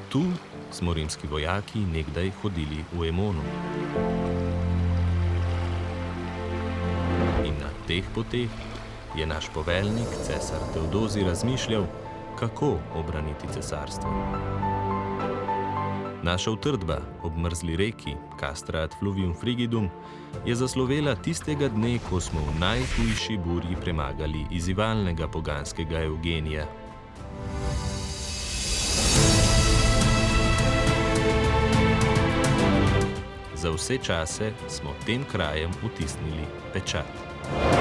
Tu smo rimski vojaki nekdaj hodili v Emonu. In na teh poteh je naš poveljnik, cesar Teodozij, razmišljal, kako obraniti cesarstvo. Naša utrdba ob mrzli reki, Kastra ad Fluvium Frigidum, je zaslovela tistega dne, ko smo v najhujši burji premagali izzivalnega poganskega Eugenija. Za vse čase smo tem krajem vtisnili pečat.